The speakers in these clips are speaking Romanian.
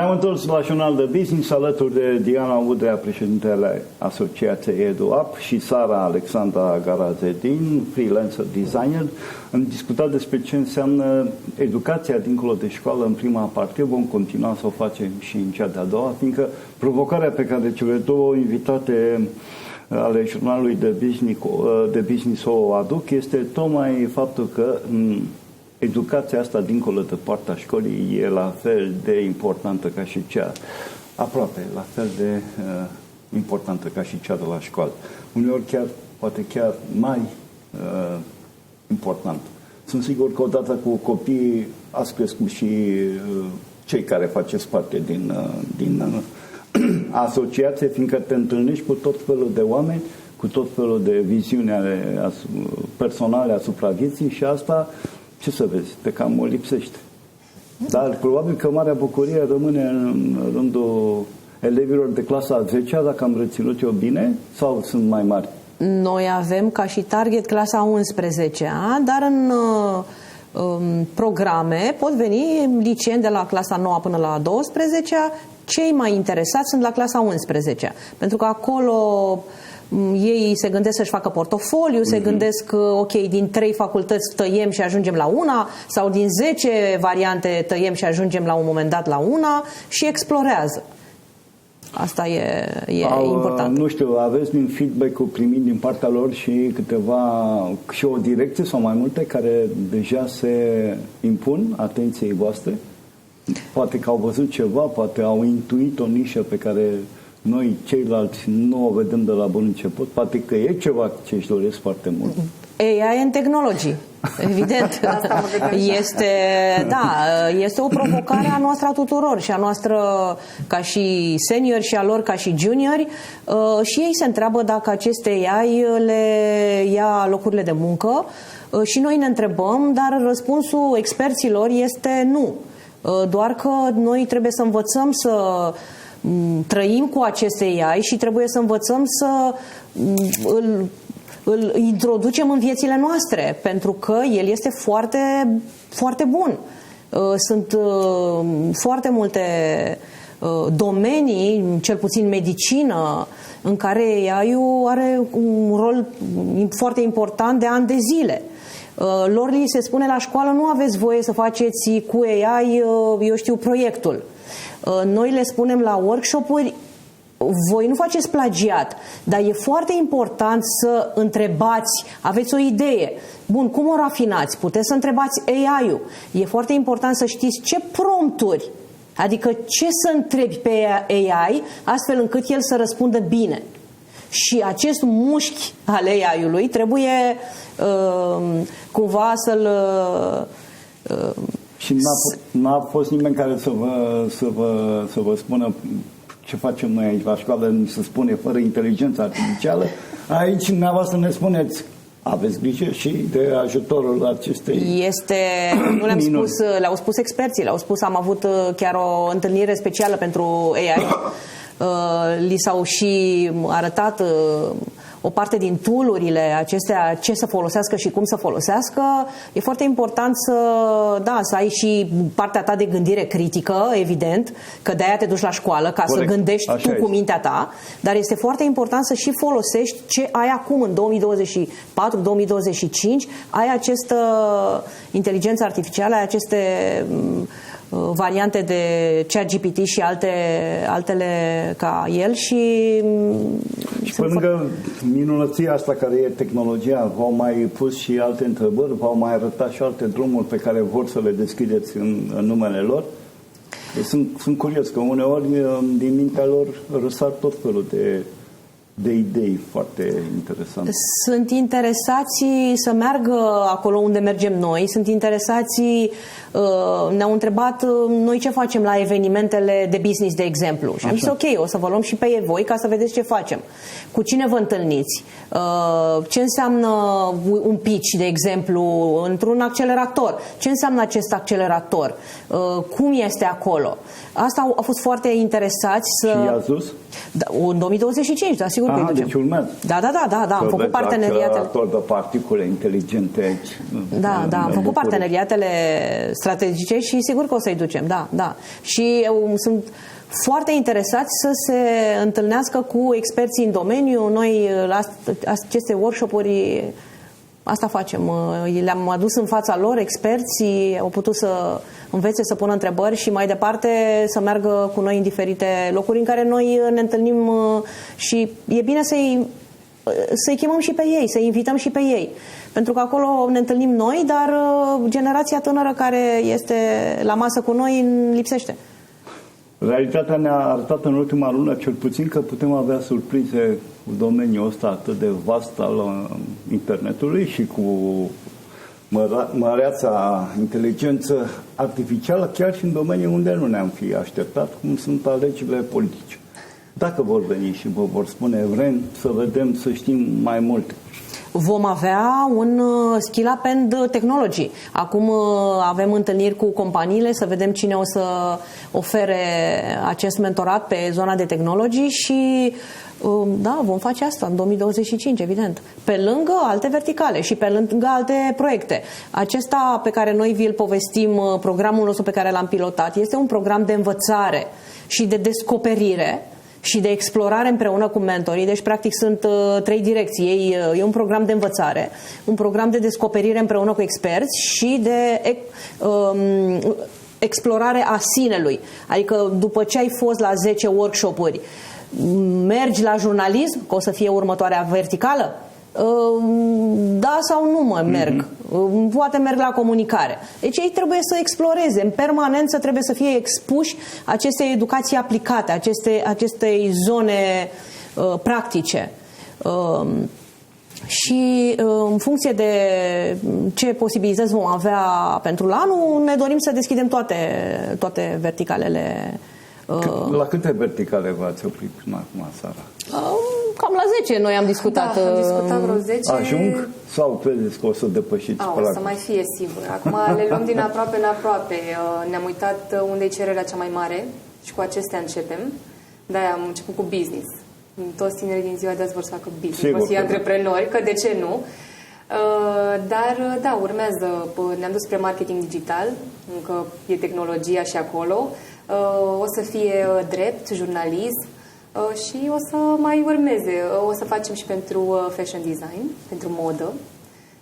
Ne-am întors la Jurnal de Business alături de Diana Udrea, președintele Asociației EduUp, și Sara Alexandra Garazedin, freelancer designer. Am discutat despre ce înseamnă educația dincolo de școală în prima parte. Vom continua să o facem și în cea de-a doua, fiindcă provocarea pe care cele două invitate ale jurnalului de business o aduc este tocmai faptul că educația asta dincolo de partea școlii e la fel de importantă ca și cea, aproape la fel de importantă ca și cea de la școală. Uneori poate chiar mai important. Sunt sigur că odată cu copiii ați crescut și cei care faceți parte din asociație, fiindcă te întâlnești cu tot felul de oameni, cu tot felul de viziuni personale asupra vieții și asta, ce să vezi, te cam o lipsește. Dar probabil că marea bucurie rămâne în rândul elevilor de clasa 10-a, dacă am reținut eu bine, sau sunt mai mari? Noi avem ca și target clasa 11-a, dar în programe pot veni liceeni de la clasa 9 până la 12-a. Cei mai interesați sunt la clasa 11-a, pentru că acolo ei se gândesc să-și facă portofoliu, se gândesc că, ok, din 3 facultăți tăiem și ajungem la una, sau din 10 variante tăiem și ajungem la un moment dat la una și explorează. Asta e important. Nu știu, aveți din feedback-ul primit din partea lor și și o direcție sau mai multe care deja se impun atenției voastre? Poate că au văzut ceva, poate au intuit o nișă pe care noi ceilalți nu o vedem de la bun început. Poate că e ceva ce își doresc foarte mult. AI în tehnologii, evident. Este o provocare a noastră a tuturor, și a noastră ca și seniori și a lor ca și juniori, și ei se întreabă dacă aceste AI le ia locurile de muncă și noi ne întrebăm, dar răspunsul experților este nu. Doar că noi trebuie să învățăm să trăim cu aceste AI și trebuie să învățăm să îl introducem în viețile noastre, pentru că el este foarte, foarte bun. Sunt foarte multe domenii, cel puțin medicină, în care AI-ul are un rol foarte important de ani de zile. Lor li se spune la școală: nu aveți voie să faceți cu AI, proiectul. Noi le spunem la workshop-uri: voi nu faceți plagiat, dar e foarte important să întrebați, aveți o idee, bun, cum o rafinați? Puteți să întrebați AI-ul. E foarte important să știți ce prompturi, adică ce să întrebi pe AI, astfel încât el să răspundă bine. Și acest mușchi al AI-ului trebuie cumva să-l... Și n-a fost nimeni care să vă spună ce facem noi aici la școală, se spune fără inteligență artificială. Aici dumneavoastră ne spuneți: aveți grijă și de ajutorul acestei... Nu le-am spus, le-au spus experții, le-au spus, am avut chiar o întâlnire specială pentru AI. Li s-au și arătat o parte din tool-urile acestea, ce să folosească și cum să folosească. E foarte important să ai și partea ta de gândire critică, evident, că de-aia te duci la școală, ca să gândești tu cu mintea ta, dar este foarte important să și folosești ce ai acum, în 2024-2025, ai această inteligență artificială, ai aceste variante de ChatGPT și altele ca el și pe lângă minunăția asta care e tehnologia, v-au mai pus și alte întrebări, v-au mai arătat și alte drumuri pe care vor să le deschideți în numele lor? Sunt curios că uneori din mintea lor răsar tot felul de idei foarte interesante. Sunt interesați să meargă acolo unde mergem noi, sunt interesați, ne-au întrebat noi ce facem la evenimentele de business, de exemplu. Și am zis: ok, o să vă luăm și pe voi ca să vedeți ce facem. Cu cine vă întâlniți? Ce înseamnă un pitch, de exemplu, într-un accelerator? Ce înseamnă acest accelerator? Cum este acolo? Asta au fost foarte interesați să... Și i-ați dus? Da, în 2025, dar sigur că îi ducem. Deci urmează. Da, am făcut parteneriatele. Acordă particule inteligente aici. Da, am făcut parteneriatele strategice și sigur că o să-i ducem, da. Și sunt foarte interesați să se întâlnească cu experții în domeniu. Noi la aceste workshop-uri asta facem. Le-am adus în fața lor, experții au putut să învețe, să pună întrebări și mai departe să meargă cu noi în diferite locuri în care noi ne întâlnim și e bine să-i chemăm și pe ei, să-i invităm și pe ei. Pentru că acolo ne întâlnim noi, dar generația tânără care este la masă cu noi lipsește. Realitatea ne-a arătat în ultima lună, cel puțin, că putem avea surprize cu domeniul ăsta atât de vast al internetului și cu măreața inteligență artificială, chiar și în domeniul unde nu ne-am fi așteptat, cum sunt alegerile politice. Dacă vor veni și vă vor spune, vrem să vedem, să știm mai multe. Vom avea un skill up and technology. Acum avem întâlniri cu companiile să vedem cine o să ofere acest mentorat pe zona de technology și da, vom face asta în 2025, evident. Pe lângă alte verticale și pe lângă alte proiecte. Acesta pe care noi vi-l povestim, programul nostru pe care l-am pilotat, este un program de învățare și de descoperire și de explorare împreună cu mentorii. Deci, practic, sunt 3 direcții. E un program de învățare, un program de descoperire împreună cu experți și de explorare a sinelui. Adică, după ce ai fost la 10 workshop-uri, mergi la jurnalism, că o să fie următoarea verticală? Da sau nu merg. Poate merg la comunicare. Deci ei trebuie să exploreze. În permanență trebuie să fie expuși acestei educații aplicate, acestei zone practice. Și în funcție de ce posibilități vom avea pentru anul, ne dorim să deschidem toate verticalele. La câte verticale v-ați oprit până acum, Sara? Cam la 10 noi am discutat. Da, am discutat vreo 10. Ajung sau credeți că o să depășiți? O să mai fie, sigur. Acum le luăm din aproape în aproape. Ne-am uitat unde e cererea cea mai mare și cu acestea începem. De-aia am început cu business. Toți tinerii din ziua de azi vor să facă business, vor să fie antreprenori, că de ce nu? Dar da, urmează. Ne-am dus spre marketing digital, încă e tehnologia și acolo. O să fie drept, jurnalism și o să mai urmeze. O să facem și pentru fashion design, pentru modă,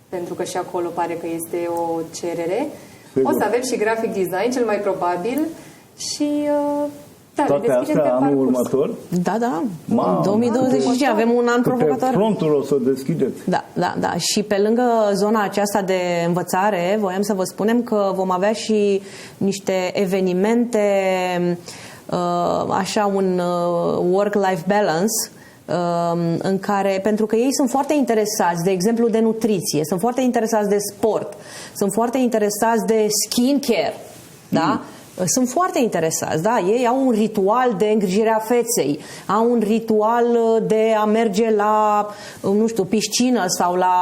pentru că și acolo pare că este o cerere. Sigur. O să avem și graphic design, cel mai probabil, și da, toate astea anul următor? Da. 2025 avem un an provocator. Frontul o să deschideți. Da. Și pe lângă zona aceasta de învățare, voiam să vă spunem că vom avea și niște evenimente, așa un work-life balance, în care, pentru că ei sunt foarte interesați, de exemplu, de nutriție, sunt foarte interesați de sport, sunt foarte interesați de skincare, da? Sunt foarte interesați, da? Ei au un ritual de îngrijire a feței, au un ritual de a merge la, nu știu, piscină sau la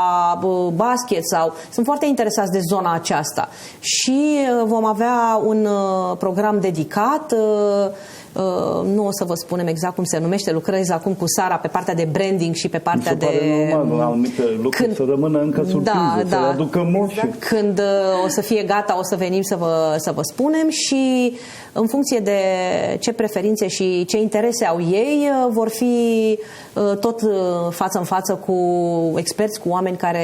basket sau... Sunt foarte interesați de zona aceasta. Și vom avea un program dedicat, nu o să vă spunem exact cum se numește, lucrez acum cu Sara pe partea de branding și pe partea de... normal, anumite lucruri să rămână încă surprize, să le aducă moșii. Când o să fie gata, o să venim să vă spunem și în funcție de ce preferințe și ce interese au ei, vor fi tot față în față cu experți, cu oameni care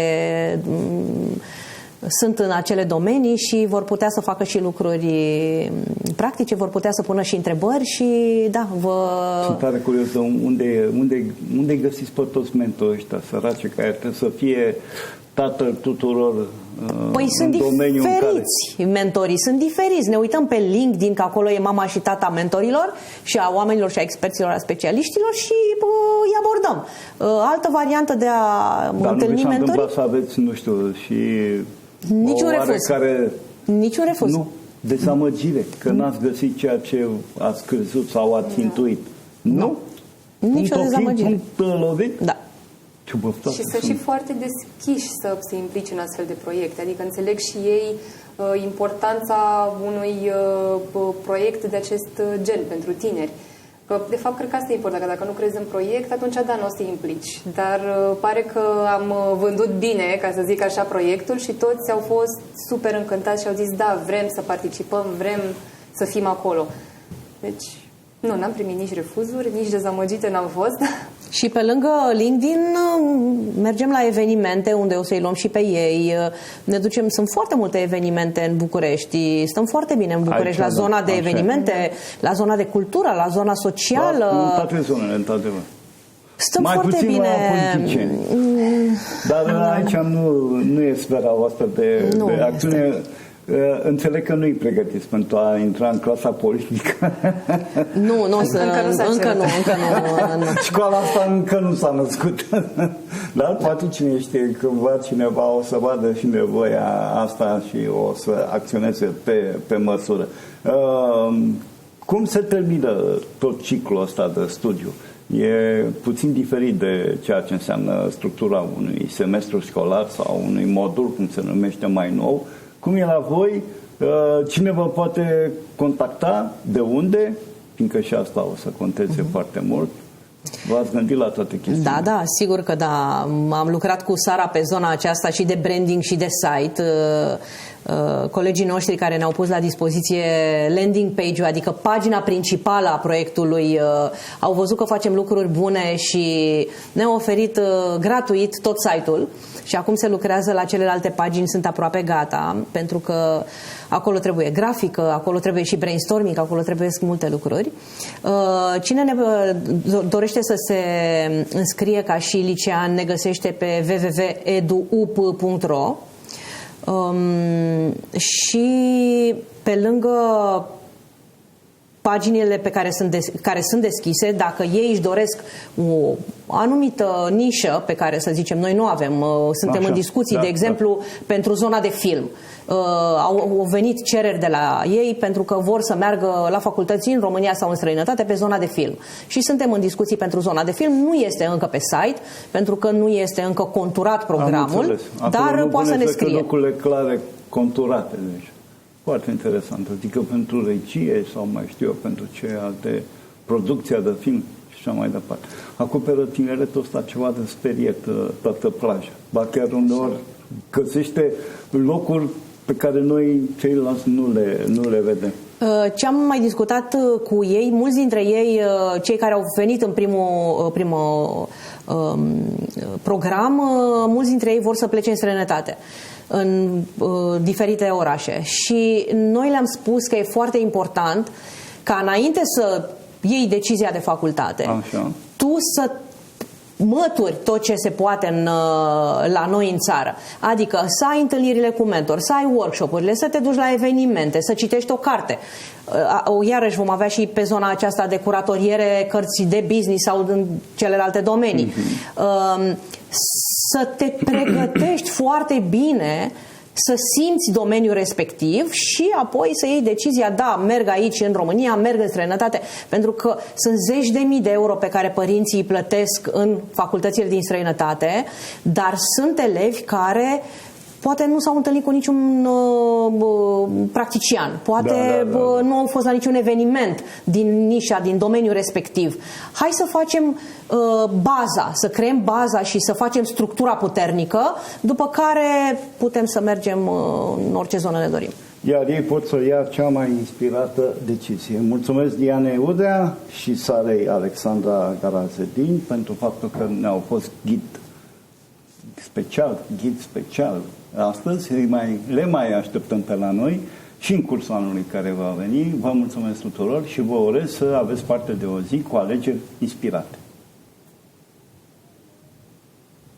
sunt în acele domenii și vor putea să facă și lucruri practice, vor putea să pună și întrebări și da, Sunt tare curios de unde găsiți pe toți mentorii ăștia săraci care trebuie să fie tatăl tuturor sunt domeniul diferiți în care... mentorii, sunt diferiți. Ne uităm pe LinkedIn, că acolo e mama și tata mentorilor și a oamenilor și a experților, a specialiștilor și îi abordăm. Altă variantă de a întâlni mentorii... Dar nu să aveți, nu știu, și niciun refuz. Niciun refuz. Nu, dezamăgire, că n-ați găsit ceea ce ați crezut sau ați intuit. Nu? Nicio dezamăgire. Lovit? Da. Și să și foarte deschiși să se implice în astfel de proiecte. Adică înțeleg și ei importanța unui proiect de acest gen pentru tineri. Că, de fapt, cred că asta e important, că dacă nu crezi în proiect, atunci da, nu o să te implici. Dar pare că am vândut bine, ca să zic așa, proiectul și toți au fost super încântați și au zis, da, vrem să participăm, vrem să fim acolo. Deci, nu, n-am primit nici refuzuri, nici dezamăgite n-am fost. Și pe lângă LinkedIn mergem la evenimente unde o să-i luăm și pe ei. Ne ducem, sunt foarte multe evenimente în București. Stăm foarte bine în București, aici, la zona de evenimente, la zona de cultură, la zona socială. Da, în toate zonele, într-adevăr. Stăm mai foarte puțin bine. La politicieni. Dar aici nu e sfera voastră de acțiune. Înțeleg că nu-i pregătiți pentru a intra în clasa politică. Nu, încă nu. Școala asta încă nu s-a născut. Dar poate cine știe, cândva cineva o să vadă și nevoia asta și o să acționeze pe măsură. Cum se termină tot ciclul ăsta de studiu? E puțin diferit de ceea ce înseamnă structura unui semestru școlar sau unui modul, cum se numește mai nou. Cum e la voi? Cine vă poate contacta? De unde? Fiindcă și asta o să conteze foarte mult. V-ați gândit la toate chestiile? Da, sigur că da. Am lucrat cu Sara pe zona aceasta și de branding și de site. Colegii noștri care ne-au pus la dispoziție landing page-ul, adică pagina principală a proiectului, au văzut că facem lucruri bune și ne-au oferit gratuit tot site-ul și acum se lucrează la celelalte pagini, sunt aproape gata, pentru că acolo trebuie grafică, acolo trebuie și brainstorming, acolo trebuie multe lucruri. Cine ne dorește să se înscrie ca și licean ne găsește pe www.eduup.ro. Și pe lângă paginile care sunt deschise, dacă ei își doresc o anumită nișă pe care, să zicem, noi nu avem, suntem în discuții, de exemplu, pentru zona de film. Au venit cereri de la ei pentru că vor să meargă la facultăți în România sau în străinătate pe zona de film. Și suntem în discuții pentru zona de film. Nu este încă pe site, pentru că nu este încă conturat programul, dar poate să ne scrie. Lucrurile clare, conturate, deci. Foarte interesant. Adică pentru regie sau mai știu eu, pentru ce alte producția de film și așa mai departe. Acoperă tineretul ăsta ceva de speriet toată plaja. Ba chiar uneori găsește locuri pe care noi ceilalți nu le vedem. Ce am mai discutat cu ei, mulți dintre ei, cei care au venit în primul program, mulți dintre ei vor să plece în străinătate, în diferite orașe. Și noi le-am spus că e foarte important ca înainte să iei decizia de facultate, așa, tu să mături tot ce se poate la noi în țară. Adică să ai întâlnirile cu mentori, să ai workshop-urile, să te duci la evenimente, să citești o carte. Iarăși vom avea și pe zona aceasta de curatoriere cărți de business sau în celelalte domenii. Să te pregătești foarte bine, să simți domeniul respectiv și apoi să iei decizia, da, merg aici în România, merg în străinătate, pentru că sunt zeci de mii de euro pe care părinții îi plătesc în facultățile din străinătate, dar sunt elevi care poate nu s-au întâlnit cu niciun practician, poate nu au fost la niciun eveniment din nișa, din domeniul respectiv. Hai să facem baza, să creăm baza și să facem structura puternică, după care putem să mergem în orice zonă ne dorim. Iar ei pot să ia cea mai inspirată decizie. Mulțumesc Dianei Udrea și Sarei Alexandra Garazedin pentru faptul că ne-au fost ghid special astăzi, le mai așteptăm pe la noi și în cursul anului care va veni. Vă mulțumesc tuturor și vă urez să aveți parte de o zi cu alegeri inspirate.